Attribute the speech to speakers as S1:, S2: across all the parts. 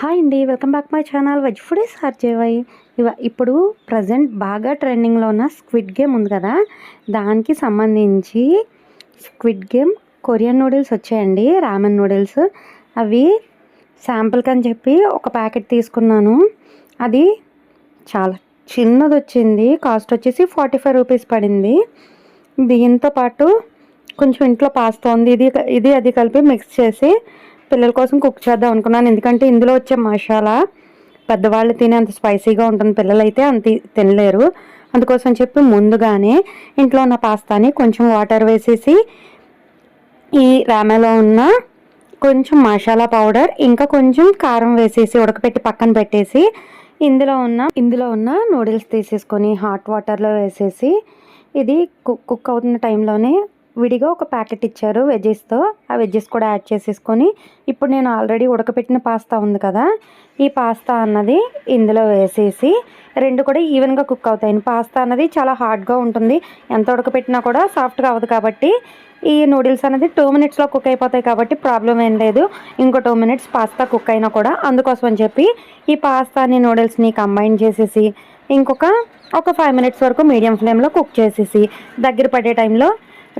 S1: Hi అండి, welcome back my channel veg foodies RJY. ఇప్పుడు present బాగా ట్రెండింగ్లో ఉన్న స్క్విడ్ గేమ్ ఉంది కదా, దానికి సంబంధించి స్క్విడ్ గేమ్ కొరియన్ నూడిల్స్ వచ్చాయండి, రామెన్ నూడిల్స్. అవి శాంపుల్కి అని చెప్పి ఒక ప్యాకెట్ తీసుకున్నాను. అది చాలా చిన్నది వచ్చింది, కాస్ట్ వచ్చేసి 45 రూపీస్ పడింది. దీంతో పాటు కొంచెం ఇంట్లో పాస్తా ఉంది, ఇది అది కలిపి మిక్స్ చేసి పిల్లల కోసం కుక్ చేద్దాం అనుకున్నాను. ఎందుకంటే ఇందులో వచ్చే మసాలా పెద్దవాళ్ళు తినే అంత స్పైసీగా ఉంటుంది, పిల్లలు అయితే అంత తినలేరు. అందుకోసం చెప్పి ముందుగానే ఇంట్లో ఉన్న పాస్తాని కొంచెం వాటర్ వేసేసి ఈ రామెలో ఉన్న కొంచెం మసాలా పౌడర్ ఇంకా కొంచెం కారం వేసేసి ఉడకపెట్టి పక్కన పెట్టేసి ఇందులో ఉన్న నూడిల్స్ తీసేసుకొని హాట్ వాటర్లో వేసేసి ఇది కుక్ అవుతున్న టైంలోనే విడిగా ఒక ప్యాకెట్ ఇచ్చారు వెజ్జెస్తో. ఆ వెజ్జెస్ కూడా యాడ్ చేసేసుకొని ఇప్పుడు నేను ఆల్రెడీ ఉడకపెట్టిన పాస్తా ఉంది కదా, ఈ పాస్తా అన్నది ఇందులో వేసేసి రెండు కూడా ఈవెన్గా కుక్ అవుతాయి. పాస్తా అన్నది చాలా హార్డ్గా ఉంటుంది, ఎంత ఉడకపెట్టినా కూడా సాఫ్ట్గా అవ్వదు. కాబట్టి ఈ నూడిల్స్ అనేది 2 మినిట్స్లో కుక్ అయిపోతాయి కాబట్టి ప్రాబ్లం ఏం లేదు. ఇంకో 2 మినిట్స్ పాస్తా కుక్ అయినా కూడా, అందుకోసం అని చెప్పి ఈ పాస్తాని నూడిల్స్ని కంబైన్ చేసేసి ఒక 5 మినిట్స్ వరకు మీడియం ఫ్లేమ్లో కుక్ చేసేసి దగ్గర పడే టైంలో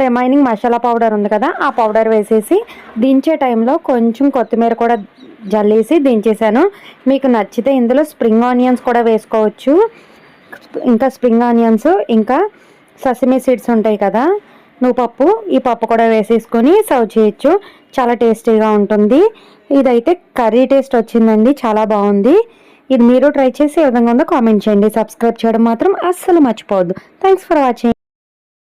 S1: రిమైనింగ్ మసాలా పౌడర్ ఉంది కదా, ఆ పౌడర్ వేసేసి దించే టైంలో కొంచెం కొత్తిమీర కూడా జల్లేసి దించేసాను. మీకు నచ్చితే ఇందులో స్ప్రింగ్ ఆనియన్స్ కూడా వేసుకోవచ్చు. ఇంకా స్ప్రింగ్ ఆనియన్స్ ఇంకా ససిమీ సీడ్స్ ఉంటాయి కదా, నువ్వుపప్పు, ఈ పప్పు కూడా వేసేసుకొని సర్వ్ చేయొచ్చు. చాలా టేస్టీగా ఉంటుంది. ఇదైతే కర్రీ టేస్ట్ వచ్చిందండి, చాలా బాగుంది. ఇది మీరు ట్రై చేసి ఏ విధంగా ఉందో కామెంట్ చేయండి. సబ్స్క్రైబ్ చేయడం మాత్రం అస్సలు మర్చిపోవద్దు. Thanks for watching.